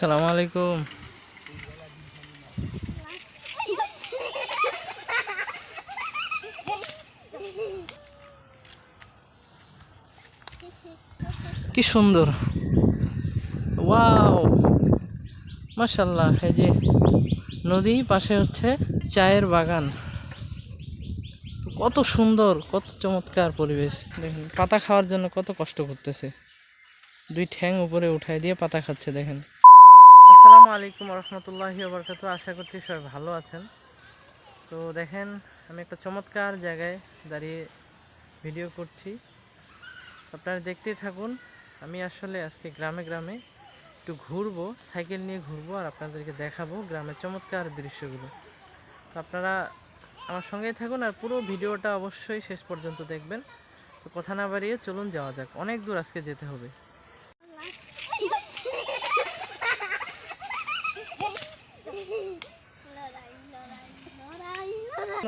আসসালামু আলাইকুম। কি সুন্দর, ওয়াও, মাশাআল্লাহ। এই যে নদী, পাশে হচ্ছে চায়ের বাগান। কত সুন্দর, কত চমৎকার পরিবেশ। দেখেন পাতা খাওয়ার জন্য কত কষ্ট করতেছে, দুই ঠ্যাং উপরে উঠাই দিয়ে পাতা খাচ্ছে। দেখেন। আসসালামু আলাইকুম রহমতুল্লাহি ওয়া বারাকাতুহু। আশা করছি সবাই ভালো আছেন। তো দেখেন, আমি একটা চমৎকার জায়গায় দাঁড়িয়ে ভিডিও করছি, আপনারা দেখতেই থাকুন। আমি আসলে আজকে গ্রামে গ্রামে একটু ঘুরবো, সাইকেল নিয়ে ঘুরবো আর আপনাদেরকে দেখাবো গ্রামের চমৎকার দৃশ্যগুলো। তো আপনারা আমার সঙ্গেই থাকুন আর পুরো ভিডিওটা অবশ্যই শেষ পর্যন্ত দেখবেন। তো কথা না বাড়িয়ে চলুন যাওয়া যাক, অনেক দূর আজকে যেতে হবে।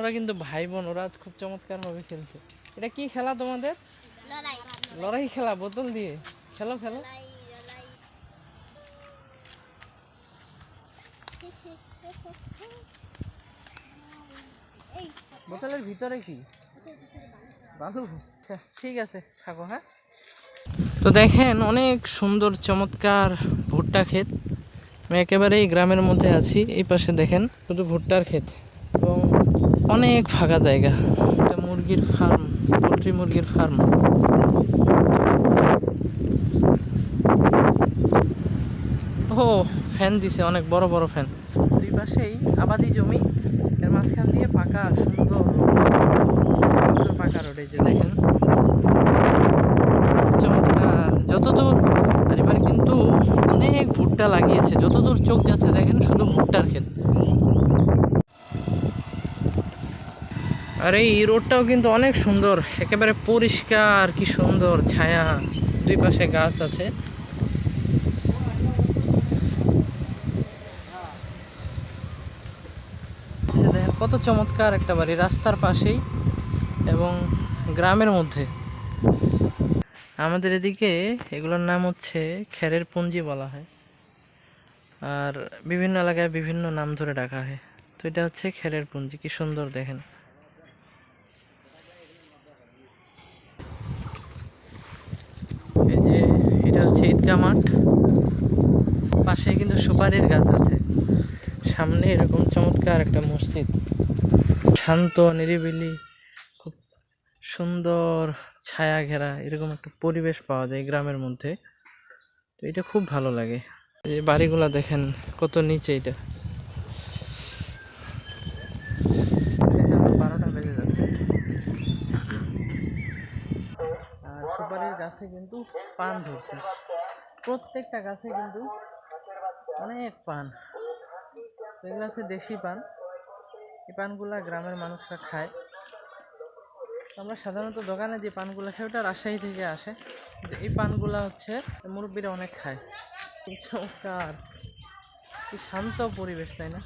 ওরা কিন্তু ভাই বোন, ওরা খুব চমৎকার ভাবে খেলছে। এটা কি খেলা তোমাদের? লড়াই খেলা, বোতল দিয়ে খেলো খেলো। বোতলের ভিতরে কি বালু? আচ্ছা ঠিক আছে, থাকো। হ্যাঁ, তো দেখেন অনেক সুন্দর চমৎকার ভুট্টা ক্ষেত। আমি একেবারেই গ্রামের মধ্যে আছি। এই পাশে দেখেন শুধু ভুট্টার ক্ষেত এবং অনেক ফাঁকা জায়গা। একটা মুরগির ফার্ম, পোলট্রি মুরগির ফার্ম। ও, ফ্যান দিছে, অনেক বড় বড় ফ্যান। দুই পাশেই আবাদি জমি, এর মাঝখান দিয়ে পাকা সুন্দর পাকা রোড। এই যে দেখেন চমৎকার, যতদূর। আর এবার কিন্তু অনেক ভুট্টা লাগিয়েছে, যতদূর চোখ যাচ্ছে দেখেন শুধু ভুট্টার ক্ষেত। আর এই রোডটাও কিন্তু অনেক সুন্দর, একেবারে পরিষ্কার, কি সুন্দর ছায়া, দুই পাশে গাছ আছে। দেখেন কত চমৎকার একটা বাড়ি, রাস্তার পাশেই এবং গ্রামের মধ্যে। আমাদের এদিকে এগুলোর নাম হচ্ছে খেরের পুঞ্জি বলা হয়, আর বিভিন্ন এলাকায় বিভিন্ন নাম ধরে ডাকা হয়। তো এটা হচ্ছে খেরের পুঞ্জি, কি সুন্দর দেখেন। এই যে এটা হচ্ছে ঈদগাহ মাঠ, পাশে কিন্তু সুপারির গাছ আছে, সামনে এরকম চমৎকার একটা মসজিদ, শান্ত নিরিবিলি, খুব সুন্দর ছায়া ঘেরা এরকম একটা পরিবেশ পাওয়া যায় গ্রামের মধ্যে। তো এটা খুব ভালো লাগে। এই যে বাড়িগুলা দেখেন কত নিচে, এটা 12টা বেজে যাচ্ছে। আর সুপারির গাছে কিন্তু পান ধরছে, প্রত্যেকটা গাছে কিন্তু অনেক পান। এগুলো হচ্ছে দেশি পান, এই পানগুলা গ্রামের মানুষরা খায়। আমরা সাধারণত দোকানে যে পানগুলো খাই ওটা রাজশাহী থেকে আসে, এই পানগুলা হচ্ছে মুরব্বীরা অনেক খায়। কি চমৎকার, কি শান্ত পরিবেশ, তাই না?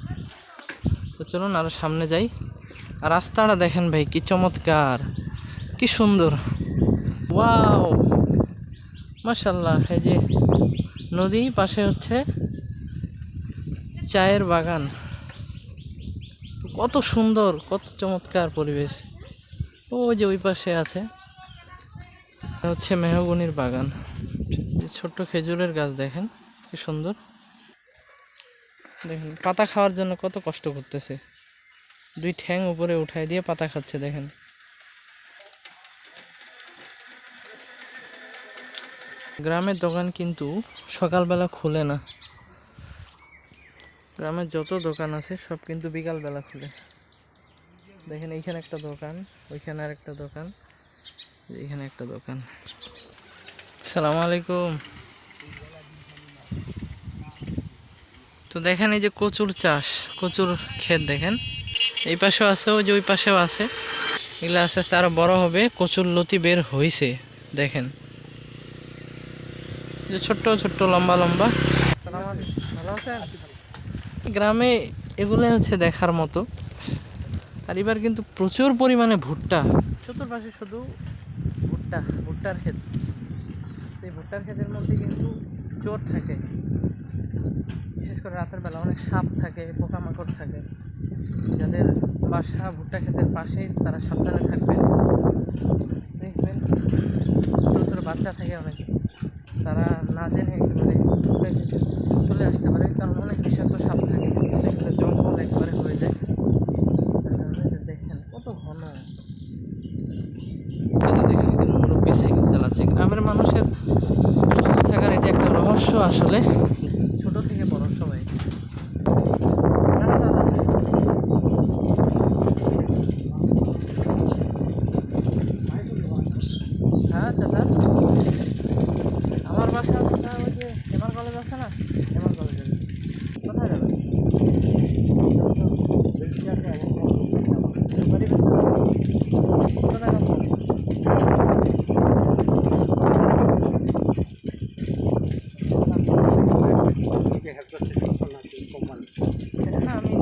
তো চলুন আরো সামনে যাই। আর রাস্তাটা দেখেন ভাই, কি চমৎকার, কি সুন্দর, ওয়াও, মাশাআল্লাহ। এই যে নদী, পাশে হচ্ছে চায়ের বাগান। কত সুন্দর, কত চমৎকার পরিবেশ। ওই যে ওই পাশে আছে হচ্ছে মেহগনির বাগান। ছোট্ট খেজুরের গাছ দেখেন কি সুন্দর। দেখেন পাতা খাওয়ার জন্য কত কষ্ট করতেছে, দুই ঠ্যাং উপরে উঠাই দিয়ে পাতা খাচ্ছে। দেখেন গ্রামের দোকান কিন্তু সকালবেলা খুলে না, গ্রামের যত দোকান আছে সব কিন্তু বিকালবেলা খুলে। দেখেন এইখানে একটা দোকান, ওইখানে আর একটা দোকান, এখানে একটা দোকান। আসসালামু আলাইকুম। তো দেখেন এই যে কচুর চাষ, কচুর ক্ষেত দেখেন, এই পাশেও আছে, ওই যে ওই পাশেও আছে। এগুলো আস্তে আস্তে আরো বড় হবে, কচুর লতি বের হয়েছে দেখেন, যে ছোট্ট ছোট্ট লম্বা লম্বা। ভালো আছেন? গ্রামে এগুলো হচ্ছে দেখার মতো। আর এবার কিন্তু প্রচুর পরিমাণে ভুট্টা, চতুর্পাশে শুধু ভুট্টা, ভুট্টার ক্ষেত। এই ভুট্টার ক্ষেতের মধ্যে কিন্তু চোর থাকে, করে রাতের বেলা অনেক সাপ থাকে, পোকামাকড় থাকে। যাদের বাসা ভুট্টা ক্ষেতের পাশেই তারা সাবধানে থাকবে। দেখবেন ছোটো ছোটো বাচ্চা থাকে অনেক, তারা না জেনে একেবারে ভুট্টা খেতে চলে আসতে পারে, কারণ অনেক বিষাক্ত সাপ থাকে। এগুলো জঙ্গল একবারে হয়ে যায়। দেখেন কত ঘন। দেখেন মুরব্বী সাইকেল চালাচ্ছে। গ্রামের মানুষের সুস্থ থাকার এটা একটা রহস্য আসলে, ছোট থেকে বড় সবাই। হ্যাঁ দাদা, আমার বাসা দাদা ওই যে এমআর কলেজ আছে না, এমআর কলেজে। কোথায় যাবে? না আমি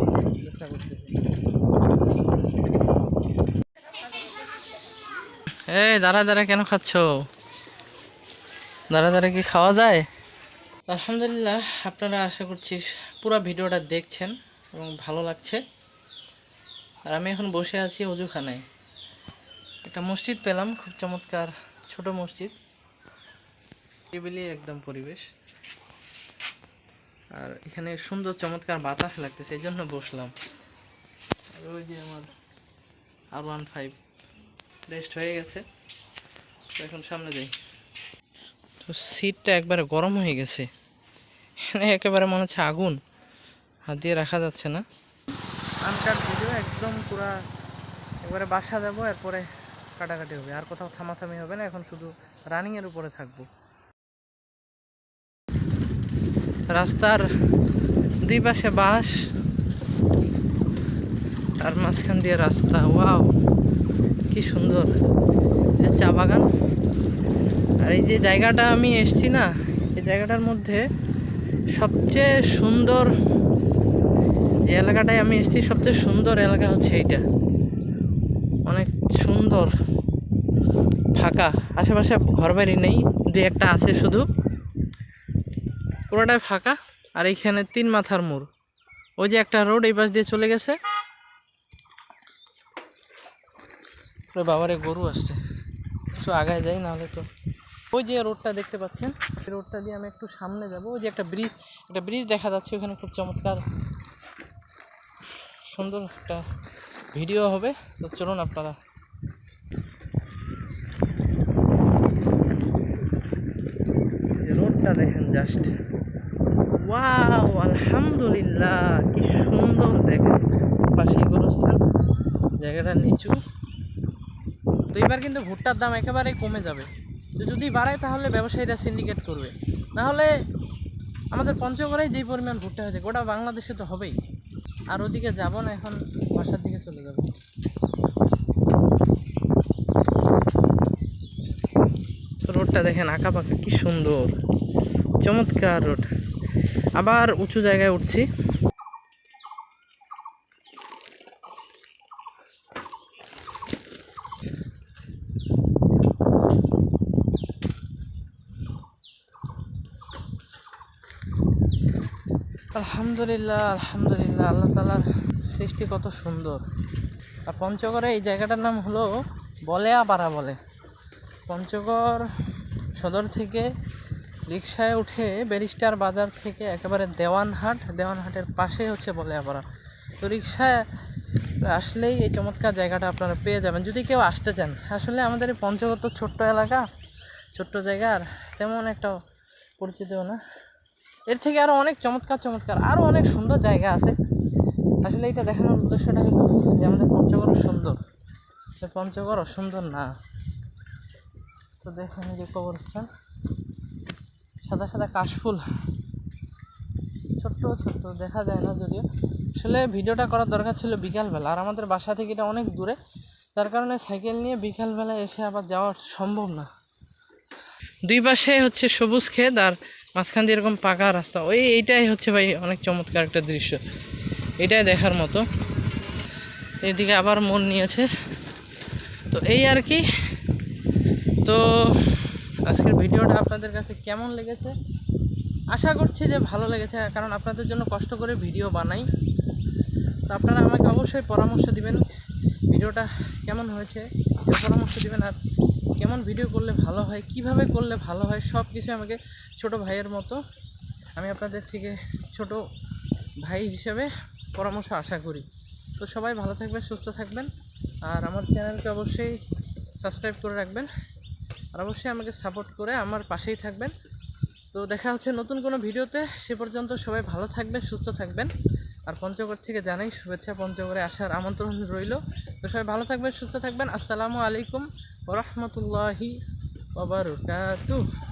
চেষ্টা করতেছি। এই দাঁড়া দাঁড়া কেন খাচ্ছ? দাঁড়া দাঁড়া কি খাওয়া যায়? আলহামদুলিল্লাহ, আপনারা আশা করছি পুরো ভিডিওটা দেখছেন এবং ভালো লাগছে। আর আমি এখন বসে আছি অজুখানায়। একটা মসজিদ পেলাম, খুব চমৎকার ছোট মসজিদ, টেবিলি একদম পরিবেশ। আর এখানে সুন্দর চমৎকার বাতাস লাগতেছে, এই জন্য বসলাম। আর ওই যে আমার R15 রেস্ট হয়ে গেছে, তো এখন সামনে যাই। তো সিটটা একবারে গরম হয়ে গেছে, এখানে একেবারে মনে হচ্ছে আগুন, হাত দিয়ে রাখা যাচ্ছে না। আনকাট ভিডিও একদম পুরা একবারে বাসা যাবো, এরপরে কাটাকাটি হবে, আর কোথাও থামাথামি হবে না। এখন শুধু রানিংয়ের উপরে থাকবো। রাস্তার দুই পাশে বাঁশ আর মাঝখান দিয়ে রাস্তা। ওয়াও কি সুন্দর, এটা চা বাগান। আর এই যে জায়গাটা আমি এসছি না, এই জায়গাটার মধ্যে সবচেয়ে সুন্দর যে এলাকাটায় আমি এসেছি, সবচেয়ে সুন্দর এলাকা হচ্ছে এইটা। অনেক সুন্দর, ফাঁকা, আশেপাশে ঘরবাড়ি নেই, দুই একটা আছে শুধু, পুরোটাই ফাঁকা। আর এইখানে 3 মাথার মোড়, ওই যে একটা রোড এই পাশ দিয়ে চলে গেছে। বাবারে গরু আসছে, একটু আগায় যাই, নাহলে তো। ওই যে রোডটা দেখতে পাচ্ছেন, সেই রোডটা দিয়ে আমি একটু সামনে যাব। ওই যে একটা ব্রিজ দেখা যাচ্ছে, ওখানে খুব চমৎকার সুন্দর একটা ভিডিও হবে। তো চলুন আপনারা। রোডটা দেখেন জাস্ট, ওয়াও আলহামদুলিল্লাহ কি সুন্দর। দেখেন পাশেই গোরস্থান, জায়গাটা নিচু। তো এবার কিন্তু ভুট্টার দাম একেবারেই কমে যাবে। তো যদি বাড়ায় তাহলে ব্যবসায়ীরা সিন্ডিকেট করবে, নাহলে আমাদের পঞ্চগড়েই যেই পরিমাণ ভুট্টা হয়েছে গোটা বাংলাদেশে তো হবেই। আর ওদিকে যাব না, এখন বাসার দিকে চলে যাব। রোডটা দেখেন আঁকা পাকা, কি সুন্দর চমৎকার রোড। আবার উঁচু জায়গায় উঠছি। আলহামদুলিল্লাহ আলহামদুলিল্লাহ, আল্লাহ তাআলার সৃষ্টি কত সুন্দর। আর পঞ্চগড়ে এই জায়গাটার নাম হলো বলেয়াপাড়া বলে। পঞ্চগড় সদর থেকে রিকশায় উঠে ব্যারিস্টার বাজার থেকে একেবারে দেওয়ানহাটের পাশে হচ্ছে বলেয়াপাড়া। তো রিকশায় আসলেই এই চমৎকার জায়গাটা আপনারা পেয়ে যাবেন, যদি কেউ আসতে চান। আসলে আমাদের এই পঞ্চগড় তো ছোট্ট এলাকা, ছোট্ট জায়গার তেমন একটা পরিচিতও না। এর থেকে আরও অনেক চমৎকার আরও অনেক সুন্দর জায়গা আছে। আসলে এটা দেখানোর উদ্দেশ্যটা হলো যে আমাদের পঞ্চগড় সুন্দর, পঞ্চগড় অসুন্দর না। তো দেখুন যে কবরস্থান, সাদা সাদা কাশফুল, ছোট্ট দেখা যায় না যদিও। আসলে ভিডিওটা করার দরকার ছিল বিকালবেলা, আর আমাদের বাসা থেকে এটা অনেক দূরে, তার কারণে সাইকেল নিয়ে বিকালবেলা এসে আবার যাওয়া সম্ভব না। দুই পাশে হচ্ছে সবুজ ক্ষেত, আর মাঝখান দিয়ে এরকম পাকা রাস্তা। এইটাই হচ্ছে ভাই অনেক চমৎকার একটা দৃশ্য, এটাই দেখার মতো। এইদিকে আবার মন নিয়েছে। তো এই আর কি। তো আজকের ভিডিওটা আপনাদের কাছে কেমন লেগেছে আশা করছি যে ভালো লেগেছে, কারণ আপনাদের জন্য কষ্ট করে ভিডিও বানাই। তো আপনারা আমাকে অবশ্যই পরামর্শ দিবেন ভিডিওটা কেমন হয়েছে, এর পরামর্শ দিবেন। আর কেমন ভিডিও করলে ভালো হয়, কিভাবে করলে ভালো হয়, সব কিছু আমাকে ছোট ভাইয়ের মতো, আমি আপনাদের থেকে ছোট ভাই হিসেবে পরামর্শ আশা করি। তো সবাই ভালো থাকবেন, সুস্থ থাকবেন, আর আমার চ্যানেলকে অবশ্যই সাবস্ক্রাইব করে রাখবেন, আর অবশ্যই আমাকে সাপোর্ট করে আমার পাশেই থাকবেন। তো দেখা হচ্ছে নতুন কোনো ভিডিওতে, সে পর্যন্ত সবাই ভালো থাকবেন, সুস্থ থাকবেন। আর পঞ্চগড় থেকে জানাই শুভেচ্ছা, পঞ্চগড়ে আসার আমন্ত্রণ রইল। তো সবাই ভালো থাকবেন, সুস্থ থাকবেন। আসসালামু আলাইকুম ওয়া রাহমাতুল্লাহি ওয়া বারাকাতুহু।